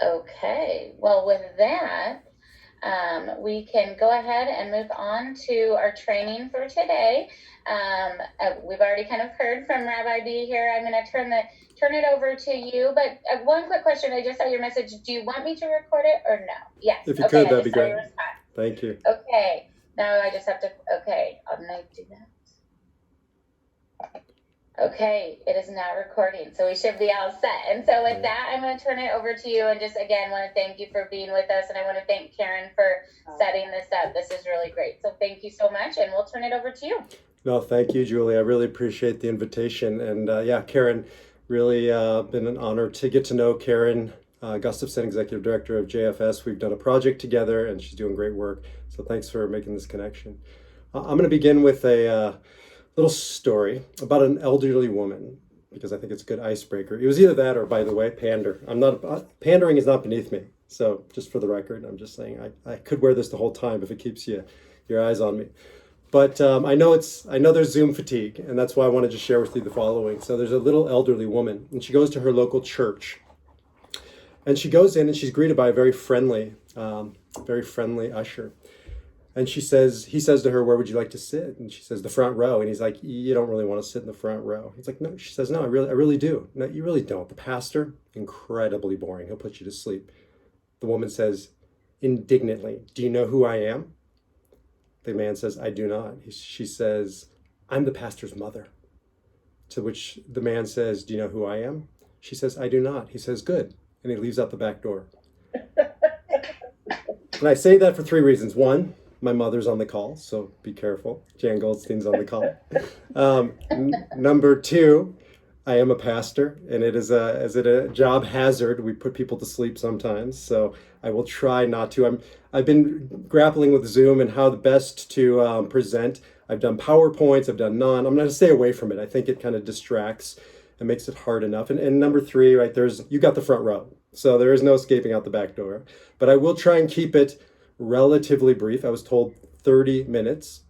Okay, well, with that, we can go ahead and move on to our training for today. We've already kind of heard from Rabbi B here. I'm going to turn it over to you. But one quick question. I just saw your message. Do you want me to record it or no? Yes. If you could, that'd be great. Your response. Thank you. Okay. Now I just have to. Okay, I'm going to do that. Okay, it is now recording, so we should be all set. And so with that, I'm going to turn it over to you, and just again want to thank you for being with us, and I want to thank Karen for setting this up. This is really great. So thank you so much, and we'll turn it over to you. No, thank you, Julie. I really appreciate the invitation. And yeah, Karen, really been an honor to get to know Karen Gustafson, Executive Director of JFS. We've done a project together, and she's doing great work. So thanks for making this connection. I'm going to begin with a little story about an elderly woman, because I think it's a good icebreaker. It was either that or, by the way, pandering is not beneath me. So just for the record, I'm just saying I could wear this the whole time if it keeps your eyes on me. But I know there's Zoom fatigue, and that's why I wanted to share with you the following. So there's a little elderly woman, and she goes to her local church. And she goes in, and she's greeted by a very friendly usher. And he says to her, "Where would you like to sit?" And she says, "The front row." And he's like, "You don't really want to sit in the front row." He's like, "No." She says, "No, I really do." "No, you really don't. The pastor, incredibly boring. He'll put you to sleep." The woman says indignantly, "Do you know who I am?" The man says, "I do not." She says, "I'm the pastor's mother." To which the man says, "Do you know who I am?" She says, "I do not." He says, "Good." And he leaves out the back door. And I say that for three reasons. One, my mother's on the call, so be careful. Jan Goldstein's on the call. Number two, I am a pastor, and is it a job hazard? We put people to sleep sometimes, so I will try not to. I've been grappling with Zoom and how the best to present. I've done PowerPoints, I've done none. I'm going to stay away from it. I think it kind of distracts and makes it hard enough. And number three, right, you got the front row, so there is no escaping out the back door. But I will try and keep it relatively brief. I was told 30 minutes.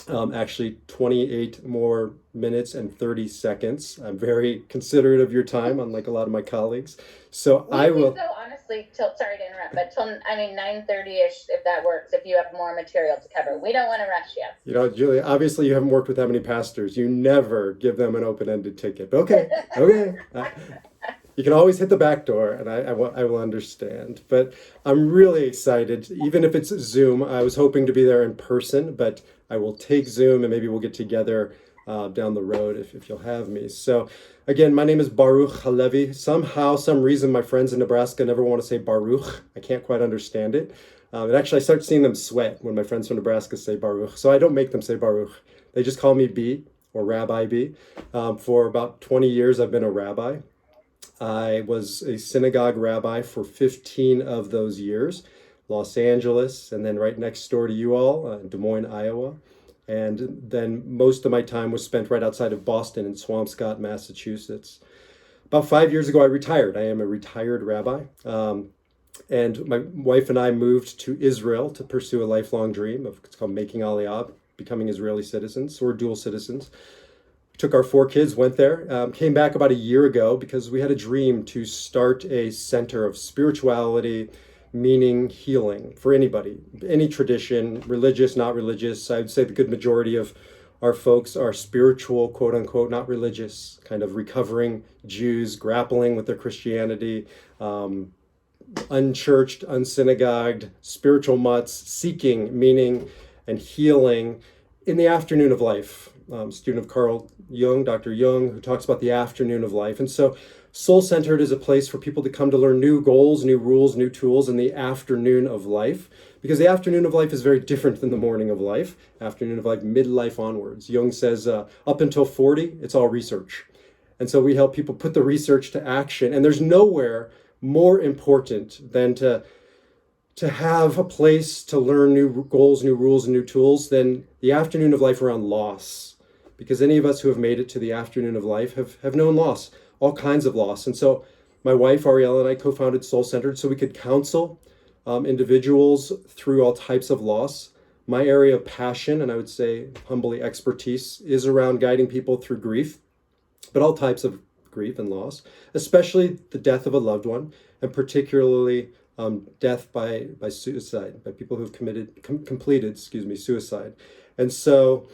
Actually 28 more minutes and 30 seconds. I'm very considerate of your time, unlike a lot of my colleagues. So I will. So honestly, sorry to interrupt, but till 9:30ish, if that works, if you have more material to cover. We don't want to rush you. You know, Julie, obviously you haven't worked with that many pastors. You never give them an open-ended ticket. But okay. You can always hit the back door, and I will understand. But I'm really excited, even if it's Zoom. I was hoping to be there in person, but I will take Zoom, and maybe we'll get together down the road if you'll have me. So again, my name is Baruch Halevi. Somehow, some reason, my friends in Nebraska never want to say Baruch. I can't quite understand it. And actually, I start seeing them sweat when my friends from Nebraska say Baruch. So I don't make them say Baruch. They just call me B, or Rabbi B. For about 20 years, I've been a rabbi. I was a synagogue rabbi for 15 of those years, Los Angeles, and then right next door to you all, Des Moines, Iowa. And then most of my time was spent right outside of Boston in Swampscott, Massachusetts. About 5 years ago, I retired. I am a retired rabbi. And my wife and I moved to Israel to pursue a lifelong dream it's called making Aliyah, becoming Israeli citizens. So we're dual citizens. Took our 4 kids, went there, came back about a year ago because we had a dream to start a center of spirituality, meaning, healing for anybody, any tradition, religious, not religious. I would say the good majority of our folks are spiritual, quote unquote, not religious, kind of recovering Jews, grappling with their Christianity, unchurched, unsynagogued, spiritual mutts, seeking meaning and healing in the afternoon of life. Student of Carl Jung, Dr. Jung, who talks about the afternoon of life. And so Soul-Centered is a place for people to come to learn new goals, new rules, new tools in the afternoon of life, because the afternoon of life is very different than the morning of life. Afternoon of life, midlife onwards. Jung says up until 40, it's all research. And so we help people put the research to action. And there's nowhere more important than to have a place to learn new goals, new rules, and new tools than the afternoon of life around loss. Because any of us who have made it to the afternoon of life have known loss, all kinds of loss. And so my wife, Ariella, and I co-founded Soul-Centered so we could counsel individuals through all types of loss. My area of passion, and I would say humbly expertise, is around guiding people through grief, but all types of grief and loss, especially the death of a loved one, and particularly death by suicide, by people who've completed suicide. And so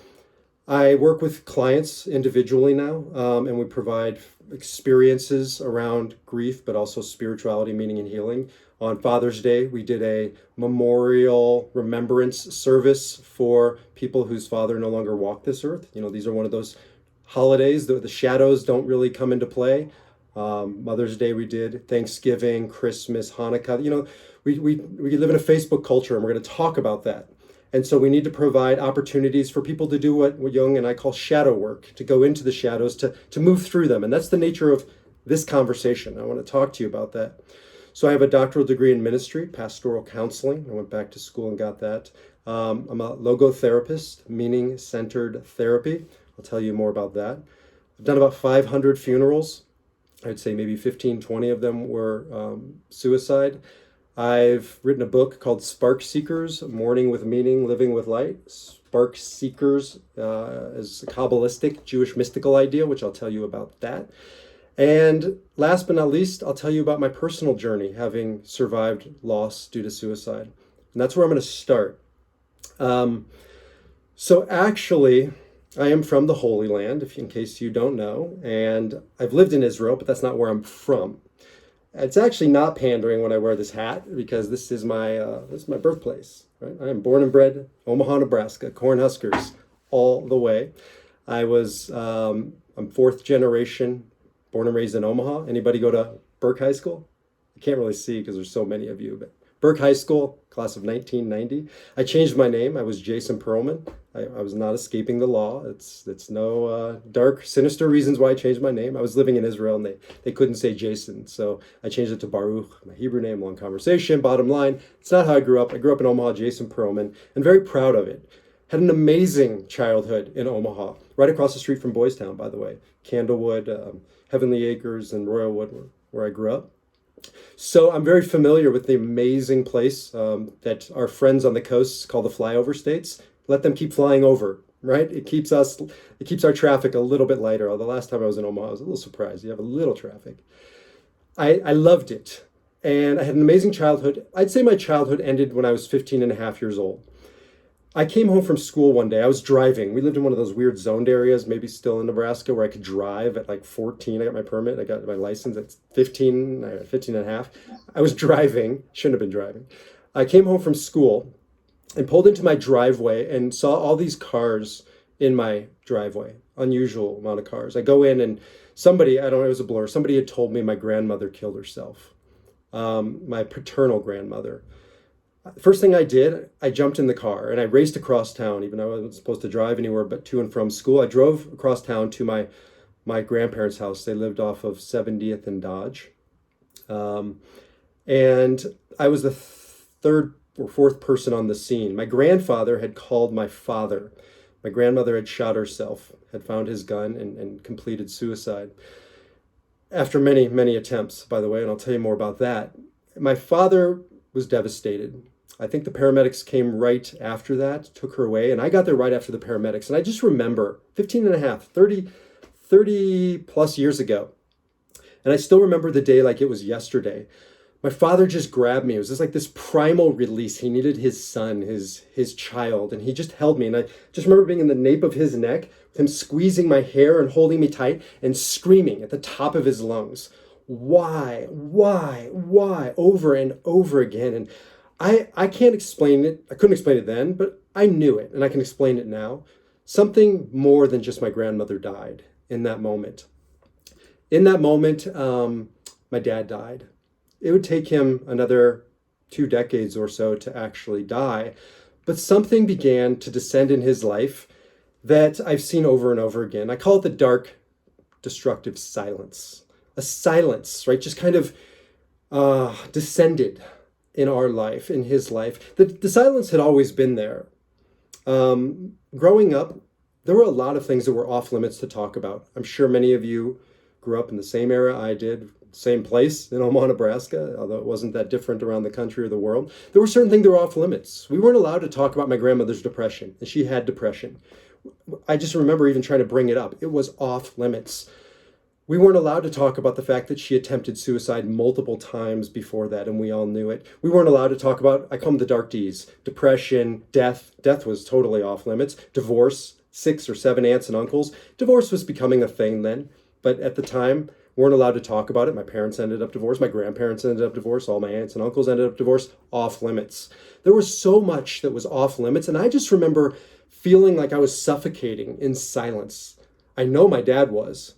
I work with clients individually now, and we provide experiences around grief, but also spirituality, meaning, and healing. On Father's Day, we did a memorial remembrance service for people whose father no longer walked this earth. These are one of those holidays, the shadows don't really come into play. Mother's Day we did, Thanksgiving, Christmas, Hanukkah. We live in a Facebook culture, and we're going to talk about that. And so we need to provide opportunities for people to do what Jung and I call shadow work, to go into the shadows, to move through them. And that's the nature of this conversation. I want to talk to you about that. So I have a doctoral degree in ministry, pastoral counseling. I went back to school and got that. I'm a logotherapist, meaning-centered therapy. I'll tell you more about that. I've done about 500 funerals. I'd say maybe 15, 20 of them were suicide. I've written a book called Spark Seekers, Mourning with Meaning, Living with Light. Spark Seekers is a Kabbalistic Jewish mystical idea, which I'll tell you about that. And last but not least, I'll tell you about my personal journey, having survived loss due to suicide. And that's where I'm going to start. So actually, I am from the Holy Land, in case you don't know, and I've lived in Israel, but that's not where I'm from. It's actually not pandering when I wear this hat, because this is my birthplace. Right? I am born and bred Omaha, Nebraska, Cornhuskers all the way. I'm fourth generation, born and raised in Omaha. Anybody go to Burke High School? I can't really see because there's so many of you, but Burke High School, class of 1990. I changed my name. I was Jason Perlman. I was not escaping the law. It's no dark, sinister reasons why I changed my name. I was living in Israel and they couldn't say Jason. So I changed it to Baruch, my Hebrew name, long conversation. Bottom line, it's not how I grew up. I grew up in Omaha, Jason Perlman, and very proud of it. Had an amazing childhood in Omaha, right across the street from Boys Town, by the way. Candlewood, Heavenly Acres, and Royalwood, where I grew up. So I'm very familiar with the amazing place that our friends on the coast call the flyover states. Let them keep flying over, right? It keeps our traffic a little bit lighter. The last time I was in Omaha, I was a little surprised. You have a little traffic. I loved it. And I had an amazing childhood. I'd say my childhood ended when I was 15 and a half years old. I came home from school one day. I was driving. We lived in one of those weird zoned areas, maybe still in Nebraska, where I could drive at like 14. I got my permit. I got my license at 15 and a half. I was driving. Shouldn't have been driving. I came home from school and pulled into my driveway and saw all these cars in my driveway. Unusual amount of cars. I go in and somebody, I don't know, it was a blur. Somebody had told me my grandmother killed herself. My paternal grandmother. First thing I did, I jumped in the car and I raced across town, even though I wasn't supposed to drive anywhere but to and from school. I drove across town to my grandparents' house. They lived off of 70th and Dodge. And I was the third or fourth person on the scene. My grandfather had called my father. My grandmother had shot herself, had found his gun and completed suicide. After many, many attempts, by the way, and I'll tell you more about that. My father was devastated. I think the paramedics came right after that, took her away, and I got there right after the paramedics. And I just remember 15 and a half, 30 plus years ago. And I still remember the day like it was yesterday. My father just grabbed me. It was just like this primal release. He needed his son, his child, and he just held me. And I just remember being in the nape of his neck, him squeezing my hair and holding me tight and screaming at the top of his lungs, why, over and over again. And I can't explain it. I couldn't explain it then, but I knew it, and I can explain it now. Something more than just my grandmother died in that moment. In that moment, my dad died. It would take him another 2 decades or so to actually die, but something began to descend in his life that I've seen over and over again. I call it the dark, destructive silence. A silence, right? Just kind of descended in our life, in his life. The silence had always been there. Growing up, there were a lot of things that were off limits to talk about. I'm sure many of you grew up in the same era I did, same place in Omaha, Nebraska, although it wasn't that different around the country or the world. There were certain things that were off limits. We weren't allowed to talk about my grandmother's depression, and she had depression. I just remember even trying to bring it up. It was off limits. We weren't allowed to talk about the fact that she attempted suicide multiple times before that, and we all knew it. We weren't allowed to talk about, I call them the dark Ds, depression, death. Death was totally off limits. Divorce, 6 or 7 aunts and uncles. Divorce was becoming a thing then, but at the time, we weren't allowed to talk about it. My parents ended up divorced. My grandparents ended up divorced. All my aunts and uncles ended up divorced. Off limits. There was so much that was off limits, and I just remember feeling like I was suffocating in silence. I know my dad was.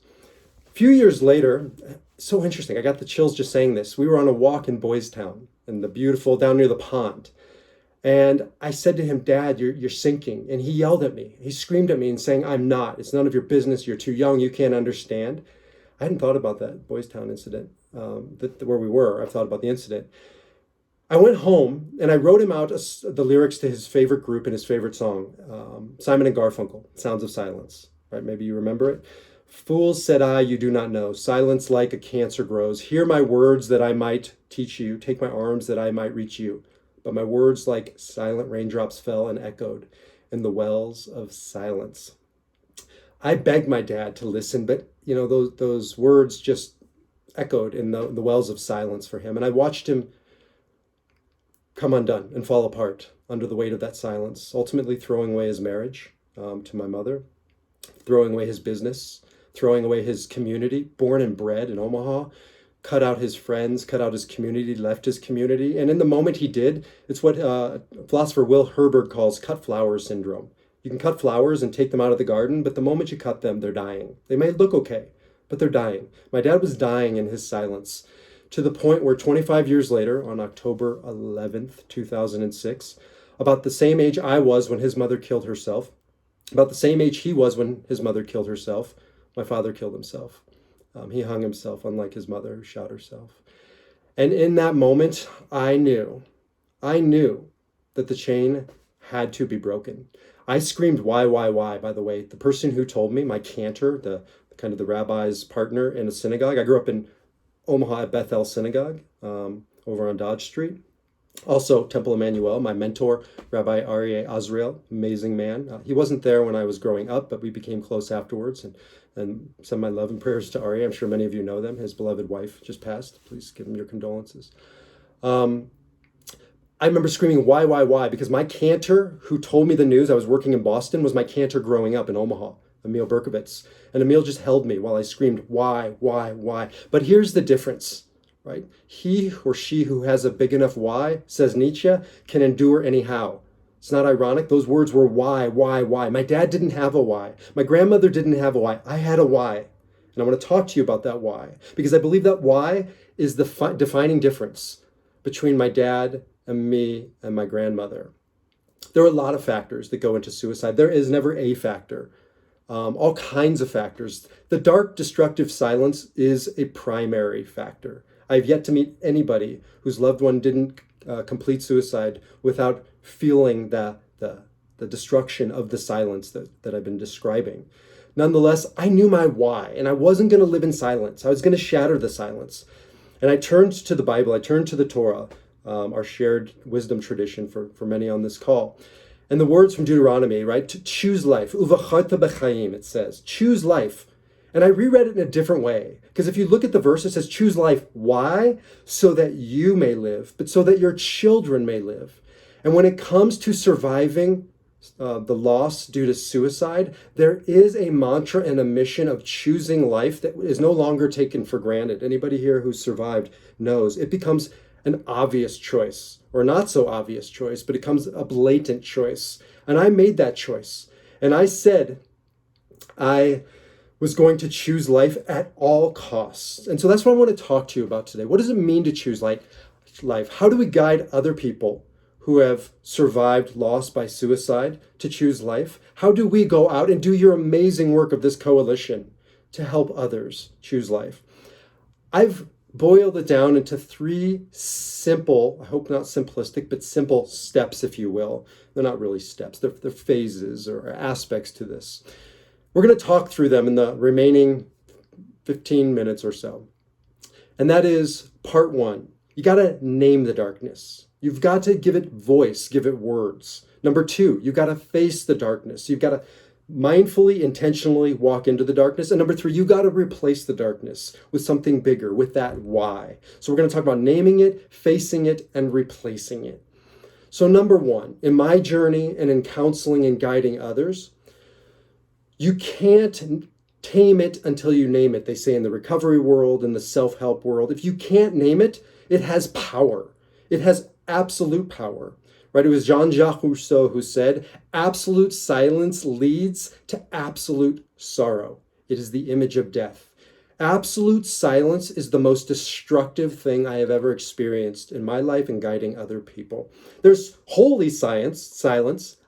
A few years later, so interesting, I got the chills just saying this. We were on a walk in Boys Town, in the beautiful, down near the pond. And I said to him, Dad, you're sinking. And he yelled at me. He screamed at me and saying, I'm not. It's none of your business. You're too young. You can't understand. I hadn't thought about that Boys Town incident, where we were. I've thought about the incident. I went home and I wrote him out the lyrics to his favorite group and his favorite song, Simon and Garfunkel, Sounds of Silence. Right? Maybe you remember it. Fools, said I, you do not know. Silence like a cancer grows. Hear my words that I might teach you. Take my arms that I might reach you. But my words like silent raindrops fell and echoed in the wells of silence. I begged my dad to listen, but those words just echoed in the wells of silence for him. And I watched him come undone and fall apart under the weight of that silence, ultimately throwing away his marriage to my mother, throwing away his business, throwing away his community, born and bred in Omaha, cut out his friends, cut out his community, left his community. And in the moment he did, it's what philosopher Will Herberg calls cut flower syndrome. You can cut flowers and take them out of the garden, but the moment you cut them, they're dying. They may look okay, but they're dying. My dad was dying in his silence, to the point where 25 years later, on October 11th, 2006, about the same age I was when his mother killed herself, about the same age he was when his mother killed herself, my father killed himself. He hung himself, unlike his mother who shot herself. And in that moment, I knew that the chain had to be broken. I screamed, why, by the way. The person who told me, my cantor, the rabbi's partner in a synagogue. I grew up in Omaha at Bethel Synagogue, over on Dodge Street. Also, Temple Emmanuel, my mentor, Rabbi Aryeh Azrael, amazing man. He wasn't there when I was growing up, but we became close afterwards. And send my love and prayers to Aryeh. I'm sure many of you know them. His beloved wife just passed. Please give him your condolences. I remember screaming, why? Because my cantor who told me the news, I was working in Boston, was my cantor growing up in Omaha, Emil Berkovitz. And Emil just held me while I screamed, why? But here's the difference, right? He or she who has a big enough why, says Nietzsche, can endure anyhow. It's not ironic. Those words were why. My dad didn't have a why. My grandmother didn't have a why. I had a why. And I want to talk to you about that why, because I believe that why is the defining difference between my dad and me and my grandmother. There are a lot of factors that go into suicide. There is never a factor. All kinds of factors. The dark, destructive silence is a primary factor. I've yet to meet anybody whose loved one didn't complete suicide without feeling the destruction of the silence that I've been describing. Nonetheless, I knew my why, and I wasn't going to live in silence. I was going to shatter the silence. And I turned to the Bible, I turned to the Torah, our shared wisdom tradition for many on this call. And the words from Deuteronomy, right? To choose life. Uvacharta b'chaim, it says. Choose life. And I reread it in a different way. Because if you look at the verse, it says, choose life. Why? So that you may live, but so that your children may live. And when it comes to surviving the loss due to suicide, there is a mantra and a mission of choosing life that is no longer taken for granted. Anybody here who's survived knows it becomes an obvious choice, or not so obvious choice, but it becomes a blatant choice. And I made that choice. And I said I was going to choose life at all costs. And so that's what I want to talk to you about today. What does it mean to choose life? How do we guide other people who have survived loss by suicide to choose life? How do we go out and do your amazing work of this coalition to help others choose life? I've boiled it down into 3 simple, I hope not simplistic, but simple steps, if you will. They're not really steps, they're phases or aspects to this. We're going to talk through them in the remaining 15 minutes or so. And that is part 1. You got to name the darkness. You've got to give it voice, give it words. Number 2, you've got to face the darkness. You've got to mindfully, intentionally walk into the darkness. And number three, you got to replace the darkness with something bigger, with that why. So we're going to talk about naming it, facing it, and replacing it. So number one, in my journey and in counseling and guiding others, you can't tame it until you name it. They say in the recovery world, in the self-help world, if you can't name it, it has power. It has absolute power. Right? It was Jean-Jacques Rousseau who said, absolute silence leads to absolute sorrow. It is the image of death. Absolute silence is the most destructive thing I have ever experienced in my life and guiding other people. There's holy silence.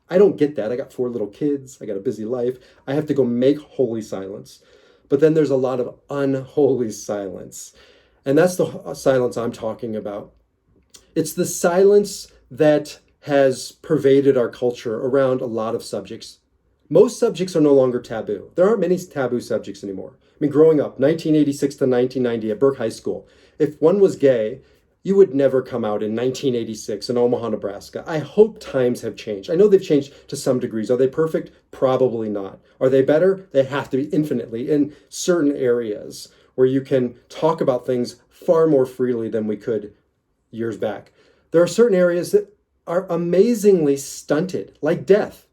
I don't get that. I got 4 little kids. I got a busy life. I have to go make holy silence. But then there's a lot of unholy silence. And that's the silence I'm talking about. It's the silence that has pervaded our culture around a lot of subjects. Most subjects are no longer taboo. There aren't many taboo subjects anymore. I mean, growing up, 1986 to 1990 at Burke High School, if one was gay, you would never come out in 1986 in Omaha, Nebraska. I hope times have changed. I know they've changed to some degrees. Are they perfect? Probably not. Are they better? They have to be infinitely in certain areas where you can talk about things far more freely than we could years back. There are certain areas that are amazingly stunted, like death.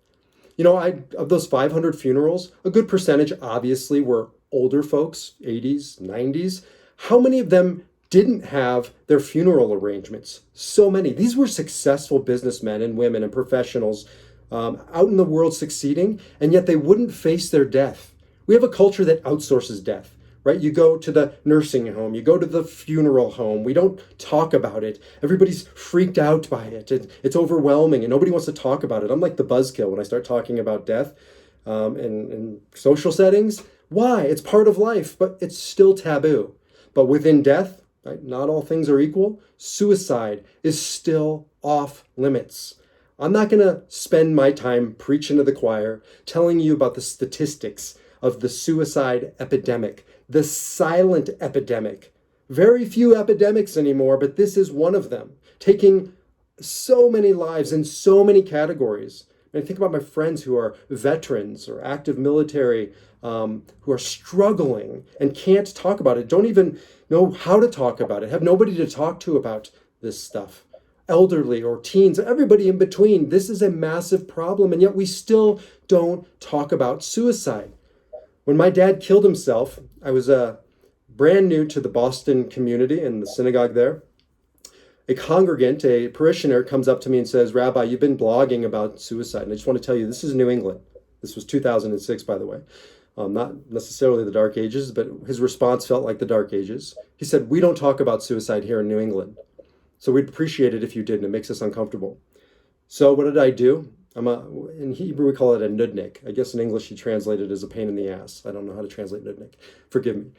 You know, of those 500 funerals, a good percentage obviously were older folks, 80s, 90s. How many of them didn't have their funeral arrangements? So many. These were successful businessmen and women and professionals out in the world succeeding, and yet they wouldn't face their death. We have a culture that outsources death. Right? You go to the nursing home, you go to the funeral home. We don't talk about it. Everybody's freaked out by it. It's overwhelming and nobody wants to talk about it. I'm like the buzzkill when I start talking about death in social settings. Why? It's part of life, but it's still taboo. But within death, right, not all things are equal. Suicide is still off limits. I'm not going to spend my time preaching to the choir, telling you about the statistics of the suicide epidemic, the silent epidemic. Very few epidemics anymore, but this is one of them, taking so many lives in so many categories. And I think about my friends who are veterans or active military, who are struggling and can't talk about it, don't even know how to talk about it, have nobody to talk to about this stuff. Elderly or teens, everybody in between. This is a massive problem, and yet we still don't talk about suicide. When my dad killed himself, I was brand new to the Boston community and the synagogue there. A congregant, a parishioner, comes up to me and says, Rabbi, you've been blogging about suicide. And I just want to tell you, this is New England. This was 2006, by the way. Not necessarily the Dark Ages, but his response felt like the Dark Ages. He said, we don't talk about suicide here in New England. So we'd appreciate it if you did, and it makes us uncomfortable. So what did I do? In Hebrew, we call it a nudnik. I guess in English, you translate it as a pain in the ass. I don't know how to translate nudnik. Forgive me.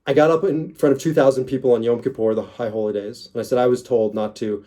I got up in front of 2,000 people on Yom Kippur, the High Holy Days, and I said I was told not to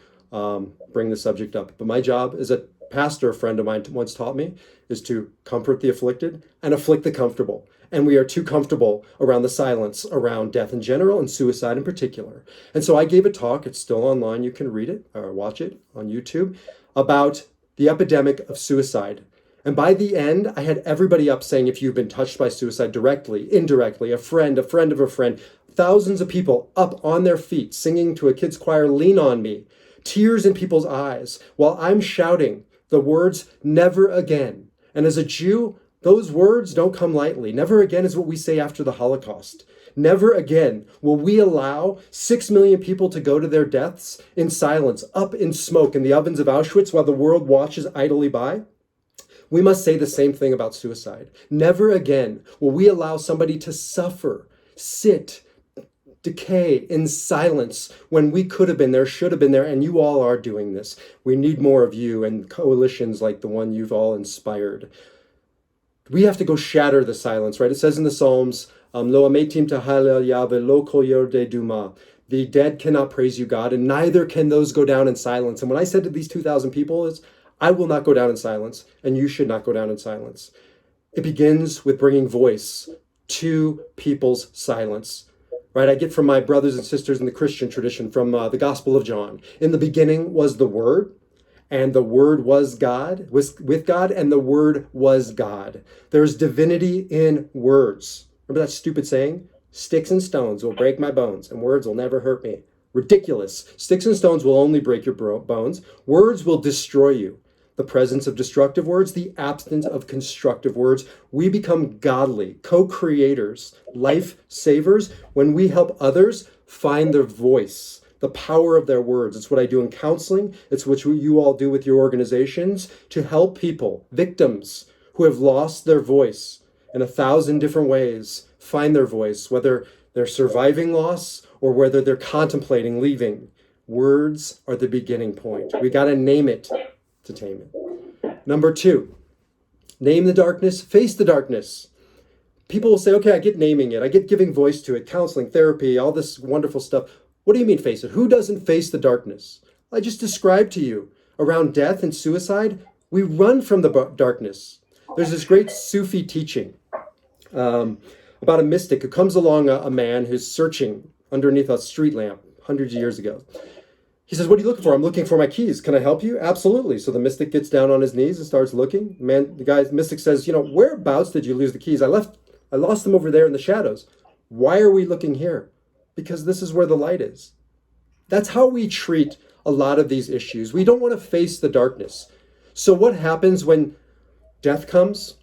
bring the subject up. But my job as a pastor, a friend of mine once taught me, is to comfort the afflicted and afflict the comfortable. And we are too comfortable around the silence around death in general and suicide in particular. And so I gave a talk. It's still online. You can read it or watch it on YouTube about the epidemic of suicide. And by the end, I had everybody up saying, if you've been touched by suicide directly, indirectly, a friend of a friend, thousands of people up on their feet, singing to a kids' choir, Lean on Me, tears in people's eyes, while I'm shouting the words, never again. And as a Jew, those words don't come lightly. Never again is what we say after the Holocaust. Never again will we allow 6 million people to go to their deaths in silence, up in smoke in the ovens of Auschwitz while the world watches idly by. We must say the same thing about suicide. Never again will we allow somebody to suffer, sit, decay in silence when we could have been there, should have been there, and you all are doing this. We need more of you and coalitions like the one you've all inspired. We have to go shatter the silence, right? It says in the Psalms, Lo ametim tahalel Yahweh, lo kol yordei duma. The dead cannot praise you, God, and neither can those go down in silence. And when I said to these 2,000 people, it's, I will not go down in silence, and you should not go down in silence. It begins with bringing voice to people's silence, right? I get from my brothers and sisters in the Christian tradition, from the Gospel of John. In the beginning was the Word, and the Word was God, was with God, and the Word was God. There's divinity in words. Remember that stupid saying? Sticks and stones will break my bones, and words will never hurt me. Ridiculous. Sticks and stones will only break your bones. Words will destroy you. The presence of destructive words, the absence of constructive words. We become godly, co-creators, life savers when we help others find their voice, the power of their words. It's what I do in counseling. It's what you all do with your organizations to help people, victims who have lost their voice in 1,000 different ways, find their voice, whether they're surviving loss or whether they're contemplating leaving. Words are the beginning point. We got to name it to tame it. Number 2, name the darkness, face the darkness. People will say, okay, I get naming it. I get giving voice to it, counseling, therapy, all this wonderful stuff. What do you mean face it? Who doesn't face the darkness? I just described to you around death and suicide, we run from the darkness. There's this great Sufi teaching about a mystic who comes along a man who's searching underneath a street lamp hundreds of years ago. He says, what are you looking for? I'm looking for my keys. Can I help you? Absolutely. So the mystic gets down on his knees and starts looking. The mystic says, whereabouts did you lose the keys? I lost them over there in the shadows. Why are we looking here? Because this is where the light is. That's how we treat a lot of these issues. We don't want to face the darkness. So what happens when death comes?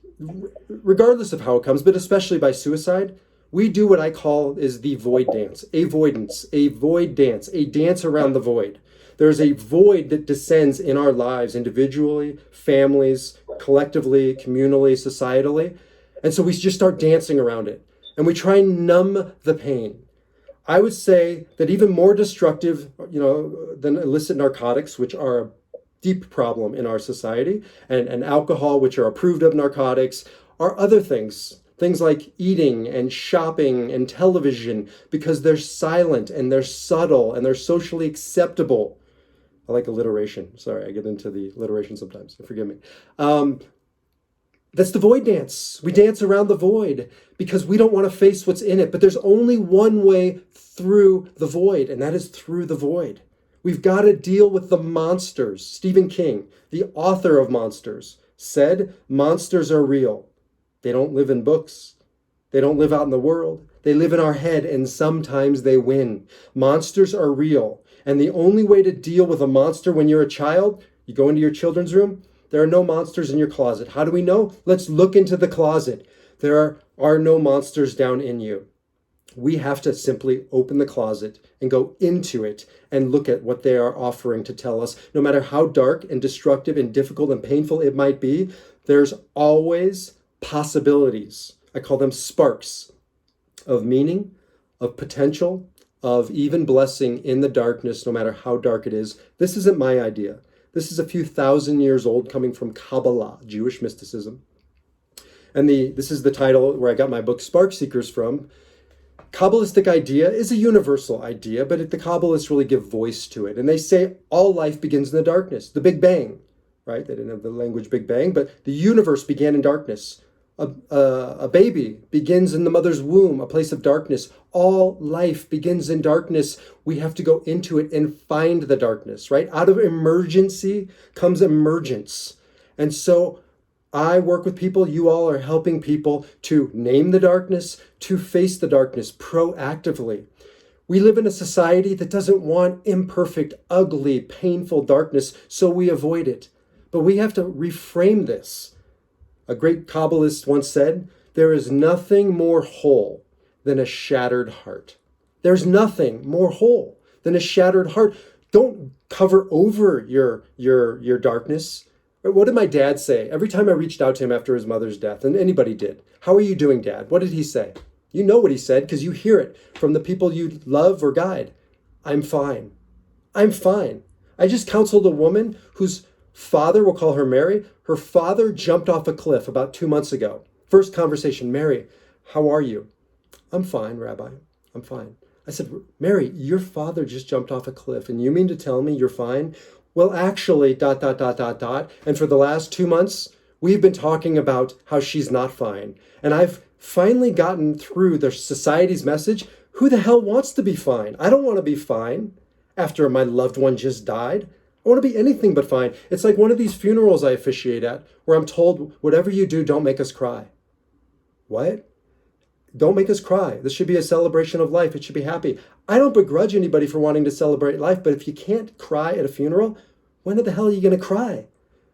Regardless of how it comes, but especially by suicide, we do what I call is the void dance, avoidance, a void dance, a dance around the void. There's a void that descends in our lives individually, families, collectively, communally, societally. And so we just start dancing around it and we try and numb the pain. I would say that even more destructive, than illicit narcotics, which are a deep problem in our society, and alcohol, which are approved of narcotics, are other things like eating and shopping and television, because they're silent and they're subtle and they're socially acceptable. I like alliteration. Sorry, I get into the alliteration sometimes. Forgive me. That's the void dance. We dance around the void because we don't want to face what's in it. But there's only one way through the void, and that is through the void. We've got to deal with the monsters. Stephen King, the author of Monsters, said monsters are real. They don't live in books. They don't live out in the world. They live in our head, and sometimes they win. Monsters are real. And the only way to deal with a monster when you're a child, you go into your children's room, there are no monsters in your closet. How do we know? Let's look into the closet. There are no monsters down in you. We have to simply open the closet and go into it and look at what they are offering to tell us. No matter how dark and destructive and difficult and painful it might be, there's always possibilities. I call them sparks of meaning, of potential, of even blessing in the darkness, no matter how dark it is. This isn't my idea. This is a few thousand years old, coming from Kabbalah, Jewish mysticism. And this is the title where I got my book Spark Seekers from. Kabbalistic idea is a universal idea, but the Kabbalists really give voice to it. And they say all life begins in the darkness, the Big Bang, right? They didn't have the language Big Bang, but the universe began in darkness. A baby begins in the mother's womb, a place of darkness. All life begins in darkness. We have to go into it and find the darkness, right? Out of emergency comes emergence. And so I work with people, you all are helping people to name the darkness, to face the darkness proactively. We live in a society that doesn't want imperfect, ugly, painful darkness, so we avoid it. But we have to reframe this. A great Kabbalist once said, there is nothing more whole than a shattered heart. There's nothing more whole than a shattered heart. Don't cover over your darkness. What did my dad say? Every time I reached out to him after his mother's death, and anybody did, how are you doing, Dad? What did he say? You know what he said because you hear it from the people you love or guide. I'm fine. I'm fine. I just counseled a woman whose father, we'll call her Mary, her father jumped off a cliff about 2 months ago. First conversation, Mary, how are you? I'm fine, Rabbi. I'm fine. I said, Mary, your father just jumped off a cliff, and you mean to tell me you're fine? Well, actually, ... And for the last 2 months, we've been talking about how she's not fine. And I've finally gotten through the society's message. Who the hell wants to be fine? I don't want to be fine after my loved one just died. I want to be anything but fine. It's like one of these funerals I officiate at where I'm told, whatever you do, don't make us cry. What? Don't make us cry. This should be a celebration of life. It should be happy. I don't begrudge anybody for wanting to celebrate life, but if you can't cry at a funeral, when the hell are you going to cry?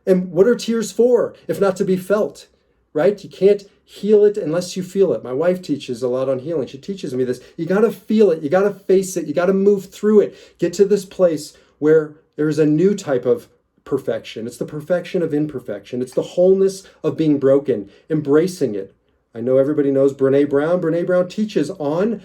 And what are tears for, if not to be felt, right? You can't heal it unless you feel it. My wife teaches a lot on healing. She teaches me this. You got to feel it. You got to face it. You got to move through it. Get to this place where there's a new type of perfection. It's the perfection of imperfection. It's the wholeness of being broken, embracing it. I know everybody knows Brene Brown. Brene Brown teaches on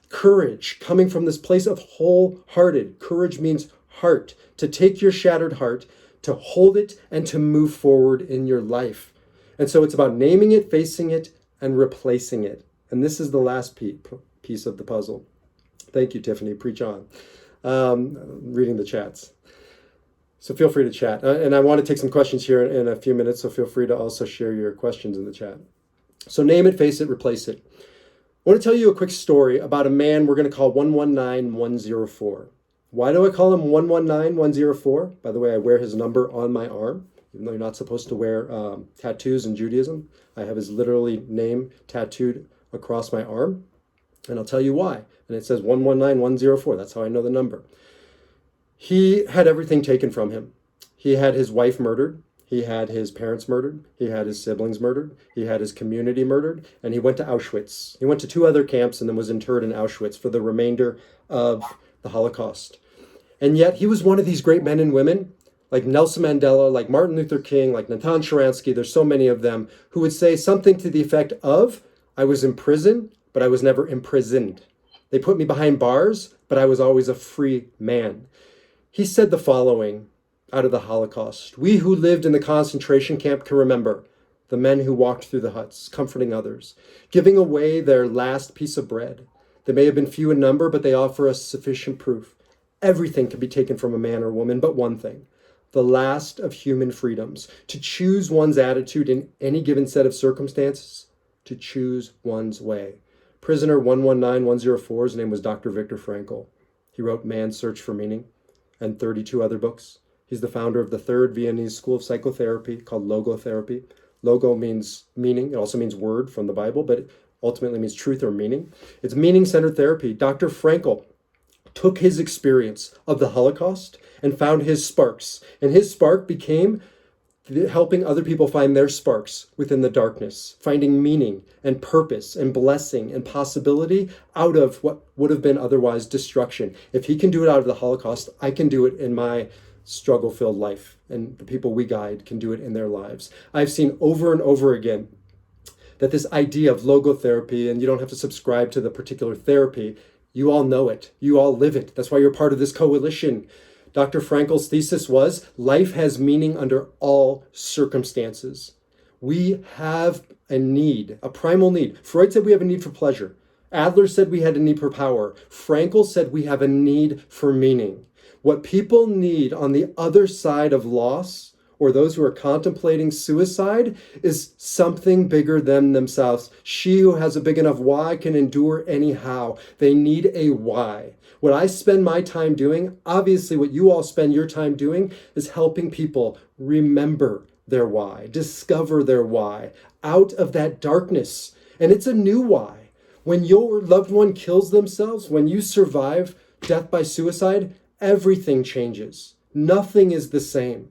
courage, coming from this place of wholehearted. Courage means heart, to take your shattered heart, to hold it, and to move forward in your life. And so it's about naming it, facing it, and replacing it. And this is the last piece of the puzzle. Thank you, Tiffany. Preach on. Reading the chats. So feel free to chat. And I want to take some questions here in a few minutes, so feel free to also share your questions in the chat. So name it, face it, replace it. I want to tell you a quick story about a man we're going to call 119104. Why do I call him 119104? By the way, I wear his number on my arm, even though you're not supposed to wear tattoos in Judaism. I have his literally name tattooed across my arm, and I'll tell you why. And it says 119104. That's how I know the number. He had everything taken from him. He had his wife murdered. He had his parents murdered. He had his siblings murdered. He had his community murdered. And he went to Auschwitz. He went to 2 other camps and then was interred in Auschwitz for the remainder of the Holocaust. And yet he was one of these great men and women, like Nelson Mandela, like Martin Luther King, like Natan Sharansky. There's so many of them who would say something to the effect of, I was in prison, but I was never imprisoned. They put me behind bars, but I was always a free man. He said the following out of the Holocaust: we who lived in the concentration camp can remember the men who walked through the huts, comforting others, giving away their last piece of bread. They may have been few in number, but they offer us sufficient proof. Everything can be taken from a man or woman, but one thing, the last of human freedoms, to choose one's attitude in any given set of circumstances, to choose one's way. Prisoner 119104's name was Dr. Viktor Frankl. He wrote Man's Search for Meaning and 32 other books. He's the founder of the 3rd Viennese School of Psychotherapy called logotherapy. Logo means meaning. It also means word from the Bible, but it ultimately means truth or meaning. It's meaning-centered therapy. Dr. Frankl took his experience of the Holocaust and found his sparks. And his spark became helping other people find their sparks within the darkness, finding meaning and purpose and blessing and possibility out of what would have been otherwise destruction. If he can do it out of the Holocaust, I can do it in my struggle-filled life, and the people we guide can do it in their lives. I've seen over and over again that this idea of logotherapy, and you don't have to subscribe to the particular therapy, you all know it, you all live it. That's why you're part of this coalition. Dr. Frankl's thesis was, life has meaning under all circumstances. We have a need, a primal need. Freud said we have a need for pleasure. Adler said we had a need for power. Frankl said we have a need for meaning. What people need on the other side of loss, or those who are contemplating suicide, is something bigger than themselves. She who has a big enough why can endure anyhow. They need a why. What I spend my time doing, obviously what you all spend your time doing, is helping people remember their why, discover their why, out of that darkness. And it's a new why. When your loved one kills themselves, when you survive death by suicide, everything changes. Nothing is the same.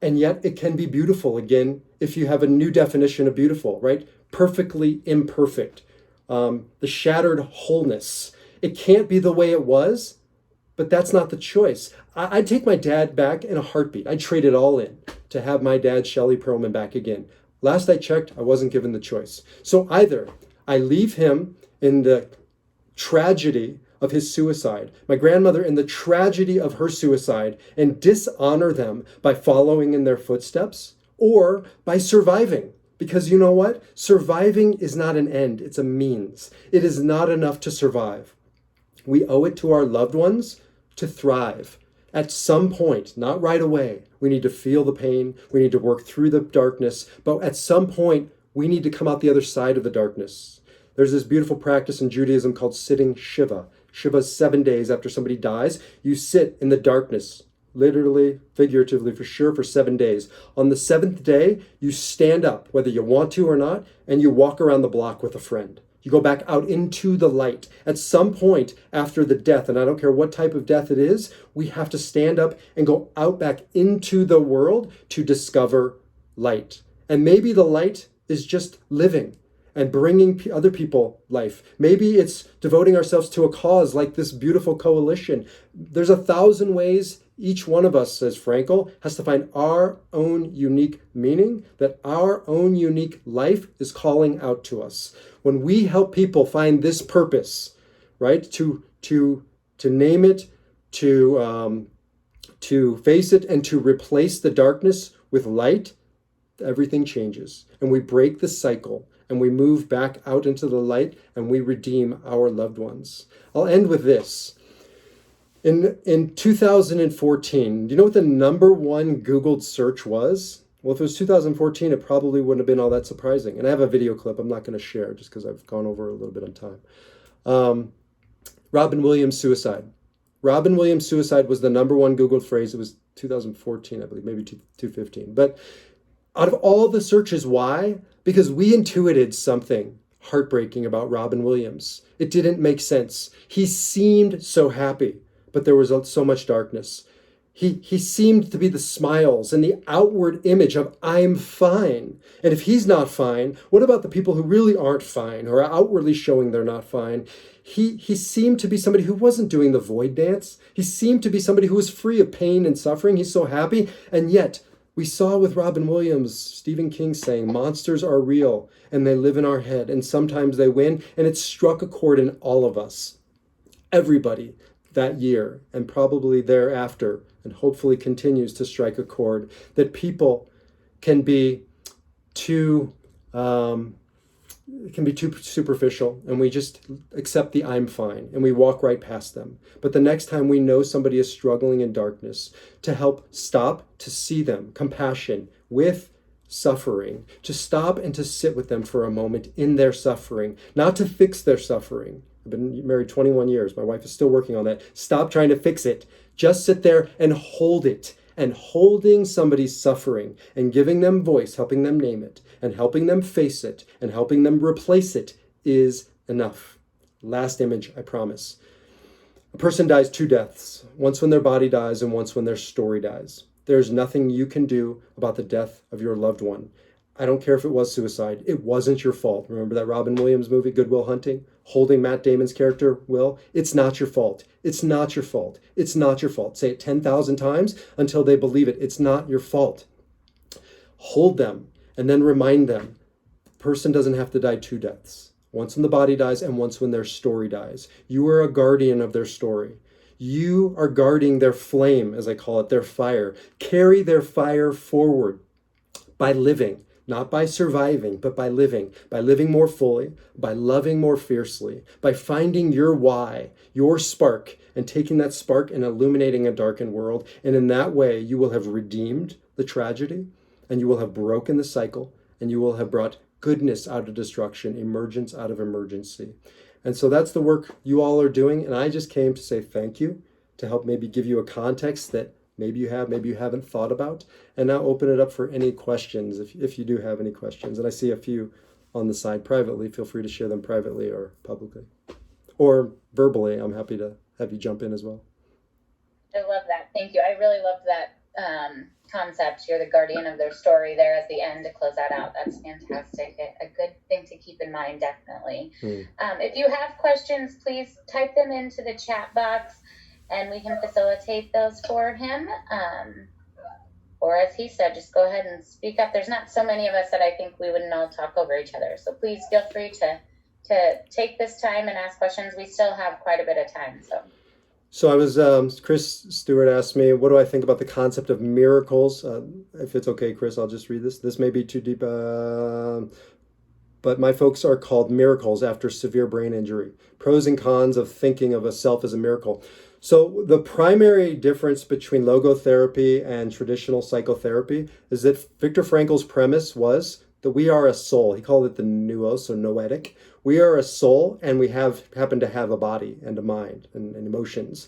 And yet it can be beautiful again if you have a new definition of beautiful, right? Perfectly imperfect. The shattered wholeness. It can't be the way it was, but that's not the choice. I'd take my dad back in a heartbeat. I'd trade it all in to have my dad, Shelley Perlman, back again. Last I checked, I wasn't given the choice. So either I leave him in the tragedy of his suicide, my grandmother in the tragedy of her suicide, and dishonor them by following in their footsteps, or by surviving. Because you know what? Surviving is not an end, it's a means. It is not enough to survive. We owe it to our loved ones to thrive. At some point, not right away, we need to feel the pain, we need to work through the darkness, but at some point, we need to come out the other side of the darkness. There's this beautiful practice in Judaism called sitting Shiva. Shiva is 7 days after somebody dies. You sit in the darkness, literally, figuratively, for sure, for 7 days. On the seventh day, you stand up, whether you want to or not, and you walk around the block with a friend. You go back out into the light. At some point after the death, and I don't care what type of death it is, we have to stand up and go out back into the world to discover light. And maybe the light is just living and bringing other people life. Maybe it's devoting ourselves to a cause like this beautiful coalition. There's 1,000 ways each one of us, says Frankl, has to find our own unique meaning, that our own unique life is calling out to us. When we help people find this purpose, right, to name it, to face it, and to replace the darkness with light, everything changes. And we break the cycle, and we move back out into the light, and we redeem our loved ones. I'll end with this. In 2014, do you know what the number one Googled search was? Well, if it was 2014, it probably wouldn't have been all that surprising. And I have a video clip I'm not going to share just because I've gone over a little bit on time. Robin Williams suicide. Robin Williams suicide was the number one Googled phrase. It was 2014, I believe, maybe 2015. But out of all the searches, why? Because we intuited something heartbreaking about Robin Williams. It didn't make sense. He seemed so happy, but there was so much darkness. He seemed to be the smiles and the outward image of I'm fine. And if he's not fine, what about the people who really aren't fine or are outwardly showing they're not fine? He seemed to be somebody who wasn't doing the void dance. He seemed to be somebody who was free of pain and suffering. He's so happy. And yet we saw with Robin Williams, Stephen King saying, monsters are real and they live in our head and sometimes they win. And it struck a chord in all of us, everybody that year and probably thereafter, and hopefully continues to strike a chord, that people can be too superficial, and we just accept the I'm fine and we walk right past them. But the next time we know somebody is struggling in darkness, to help stop, to see them, compassion with suffering, to stop and to sit with them for a moment in their suffering, not to fix their suffering. I've been married 21 years. My wife is still working on that. Stop trying to fix it. Just sit there and hold it. And holding somebody's suffering and giving them voice, helping them name it, and helping them face it, and helping them replace it is enough. Last image, I promise. A person dies 2 deaths, once when their body dies and once when their story dies. There's nothing you can do about the death of your loved one. I don't care if it was suicide. It wasn't your fault. Remember that Robin Williams movie, Good Will Hunting? Holding Matt Damon's character, Will? It's not your fault. It's not your fault. It's not your fault. Say it 10,000 times until they believe it. It's not your fault. Hold them and then remind them. The person doesn't have to die 2 deaths. Once when the body dies and once when their story dies. You are a guardian of their story. You are guarding their flame, as I call it, their fire. Carry their fire forward by living. Not by surviving, but by living more fully, by loving more fiercely, by finding your why, your spark, and taking that spark and illuminating a darkened world. And in that way, you will have redeemed the tragedy, and you will have broken the cycle, and you will have brought goodness out of destruction, emergence out of emergency. And so that's the work you all are doing. And I just came to say thank you, to help maybe give you a context that maybe you have, maybe you haven't thought about, and now open it up for any questions if you do have any questions. And I see a few on the side privately. Feel free to share them privately or publicly. Or verbally, I'm happy to have you jump in as well. I love that. Thank you. I really love that concept. You're the guardian of their story there at the end to close that out. That's fantastic. A good thing to keep in mind, definitely. If you have questions, please type them into the chat box, and we can facilitate those for him. Or as he said, just go ahead and speak up. There's not so many of us that I think we wouldn't all talk over each other. So please feel free to take this time and ask questions. We still have quite a bit of time. So I was, Chris Stewart asked me, what do I think about the concept of miracles? If it's okay, Chris, I'll just read this. This may be too deep, but my folks are called miracles after severe brain injury. Pros and cons of thinking of a self as a miracle. So the primary difference between logotherapy and traditional psychotherapy is that Viktor Frankl's premise was that we are a soul. He called it the nous, or noetic. We are a soul, and we happen to have a body and a mind and emotions.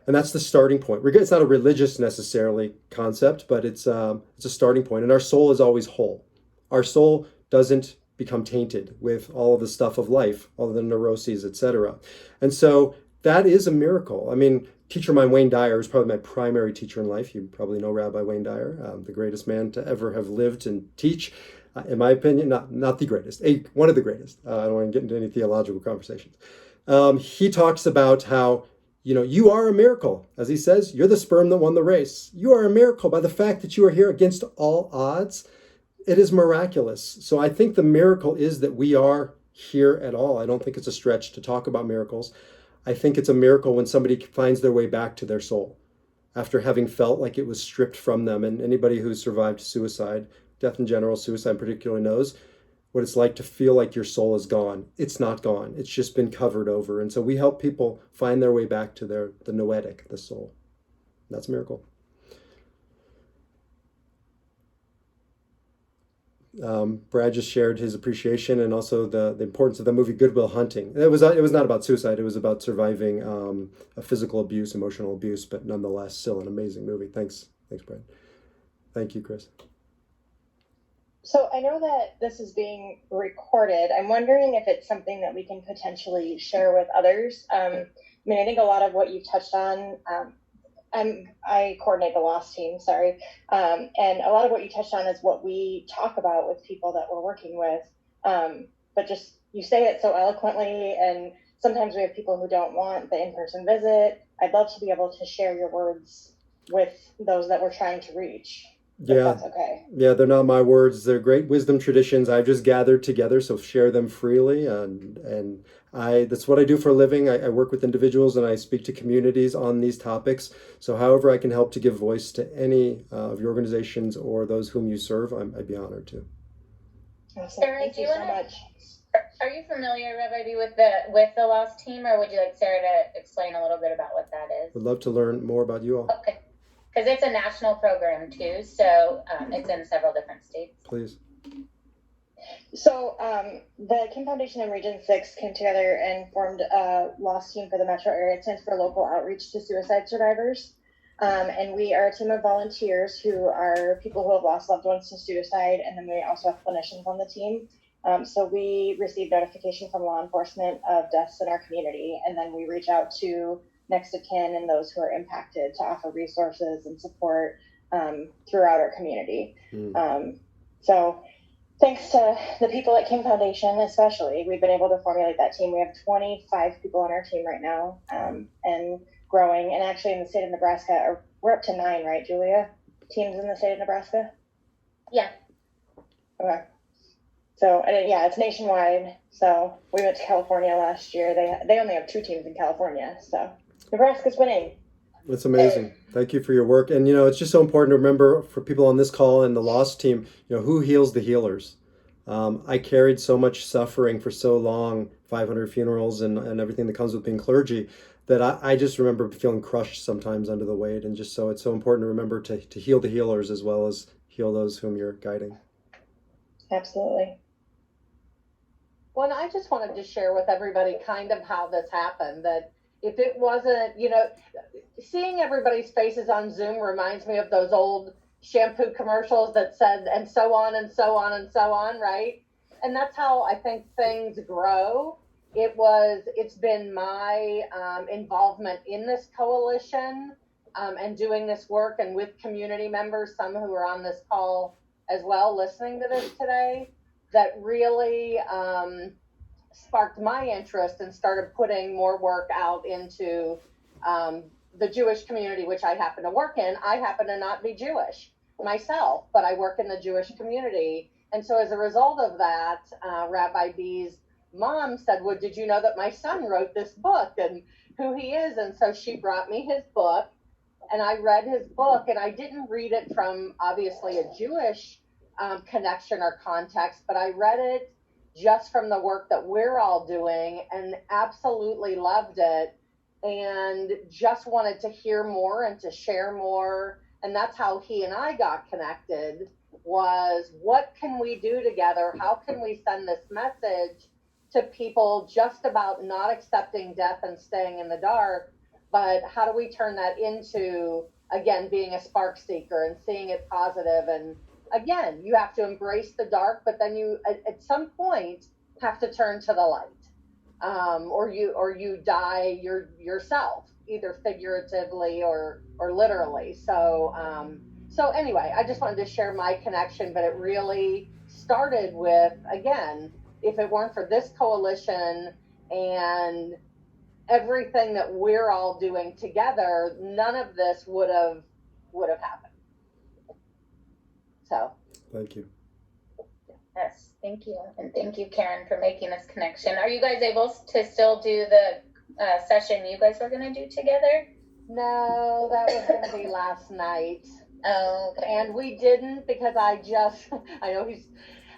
And that's the starting point. It's not a religious necessarily concept, but it's a starting point. And our soul is always whole. Our soul doesn't become tainted with all of the stuff of life, all of the neuroses, etc. And so that is a miracle. I mean, teacher of mine, Wayne Dyer, is probably my primary teacher in life. You probably know Rabbi Wayne Dyer, the greatest man to ever have lived and teach. In my opinion, not the greatest, one of the greatest. I don't want to get into any theological conversations. He talks about how, you are a miracle. As he says, you're the sperm that won the race. You are a miracle by the fact that you are here against all odds. It is miraculous. So I think the miracle is that we are here at all. I don't think it's a stretch to talk about miracles. I think it's a miracle when somebody finds their way back to their soul after having felt like it was stripped from them. And anybody who's survived suicide, death in general, suicide particularly, knows what it's like to feel like your soul is gone. It's not gone. It's just been covered over. And so we help people find their way back to the noetic, the soul. That's a miracle. Brad just shared his appreciation and also the importance of the movie Good Will Hunting. It was not about suicide. It was about surviving a physical abuse, emotional abuse, but nonetheless still an amazing movie. Thanks, Brad. Thank you, Chris. So I know that this is being recorded. I'm wondering if it's something that we can potentially share with others. I think a lot of what you've touched on, I coordinate the loss team, sorry. And a lot of what you touched on is what we talk about with people that we're working with. But just, you say it so eloquently, and sometimes we have people who don't want the in-person visit. I'd love to be able to share your words with those that we're trying to reach. Yeah. That's okay. Yeah, they're not my words. They're great wisdom traditions I've just gathered together, so share them freely. And that's what I do for a living. I work with individuals and I speak to communities on these topics. So however I can help to give voice to any of your organizations or those whom you serve, I'd be honored to. Awesome. Thank you so much. Are you familiar, Rabbi B, with the lost team, or would you like Sarah to explain a little bit about what that is? Would love to learn more about you all. Okay. Because it's a national program too, so it's in several different states. Please. So the Kim Foundation and Region 6 came together and formed a lost team for the metro area. It stands for Local Outreach to Suicide Survivors. And we are a team of volunteers who are people who have lost loved ones to suicide, and then we also have clinicians on the team. So we receive notification from law enforcement of deaths in our community, and then we reach out to next of kin and those who are impacted to offer resources and support throughout our community. So thanks to the people at Kim Foundation, especially, we've been able to formulate that team. We have 25 people on our team right now, and growing. And actually in the state of Nebraska, we're up to 9, right, Julia? Teams in the state of Nebraska? Yeah. Okay. So, and yeah, it's nationwide. So we went to California last year. They only have 2 teams in California. So Nebraska's winning. That's amazing. Thank you for your work. And, it's just so important to remember for people on this call and the lost team, who heals the healers. I carried so much suffering for so long, 500 funerals and everything that comes with being clergy, that I just remember feeling crushed sometimes under the weight. And just so it's so important to remember to heal the healers as well as heal those whom you're guiding. Absolutely. Well, and I just wanted to share with everybody kind of how this happened, that if it wasn't, seeing everybody's faces on Zoom reminds me of those old shampoo commercials that said, and so on and so on and so on, right? And that's how I think things grow. It's been my involvement in this coalition and doing this work, and with community members, some who are on this call as well, listening to this today, that really sparked my interest and started putting more work out into the Jewish community, which I happen to work in. I happen to not be Jewish myself, but I work in the Jewish community. And so as a result of that, Rabbi B's mom said, well, did you know that my son wrote this book and who he is? And so she brought me his book, and I read his book, and I didn't read it from obviously a Jewish connection or context, but I read it just from the work that we're all doing and absolutely loved it, and just wanted to hear more and to share more. And that's how he and I got connected, was what can we do together? How can we send this message to people just about not accepting death and staying in the dark, but how do we turn that into, again, being a spark seeker and seeing it positive? And again, you have to embrace the dark, but then you at some point have to turn to the light, or you die yourself, either figuratively or literally. So anyway, I just wanted to share my connection, but it really started with, again, if it weren't for this coalition and everything that we're all doing together, none of this would have happened. So Thank you. Yes, thank you. And thank you, Karen, for making this connection. Are you guys able to still do the session you guys were going to do together? no, that was going to be last night. Oh, okay. And we didn't because I know he's,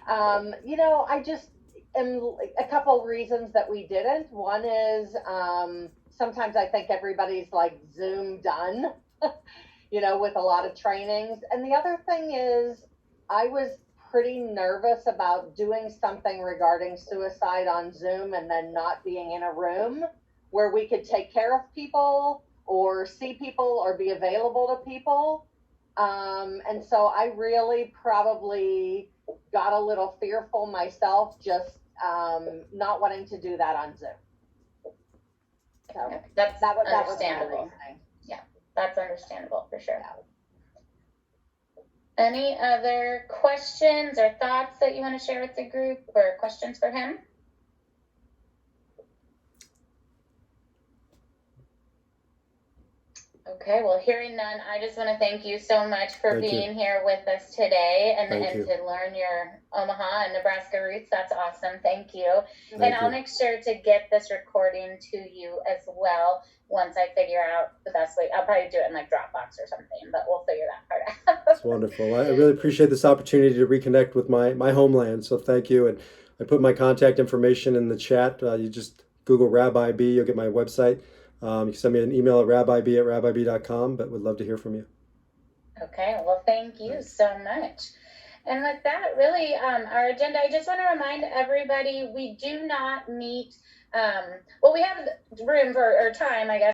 I just am, a couple reasons that we didn't. One is sometimes I think everybody's like Zoom done, with a lot of trainings. And the other thing is I was pretty nervous about doing something regarding suicide on Zoom and then not being in a room where we could take care of people or see people or be available to people. And so I really probably got a little fearful myself, just not wanting to do that on Zoom. So That's that was understandable. Yeah, that's understandable for sure. Any other questions or thoughts that you want to share with the group, or questions for him? Okay, well, hearing none, I just want to thank you so much for being here with us today and to learn your Omaha and Nebraska roots. That's awesome. Thank you. And I'll make sure to get this recording to you as well once I figure out the best way. I'll probably do it in like Dropbox or something, but we'll figure that part out. That's wonderful. I really appreciate this opportunity to reconnect with my homeland. So thank you. And I put my contact information in the chat. You just Google Rabbi B, you'll get my website. You can send me an email at rabbib@rabbib.com, but would love to hear from you. Okay, well, thank you so much. And with that, really, our agenda, I just want to remind everybody, we do not meet, we have room for, or time, I guess,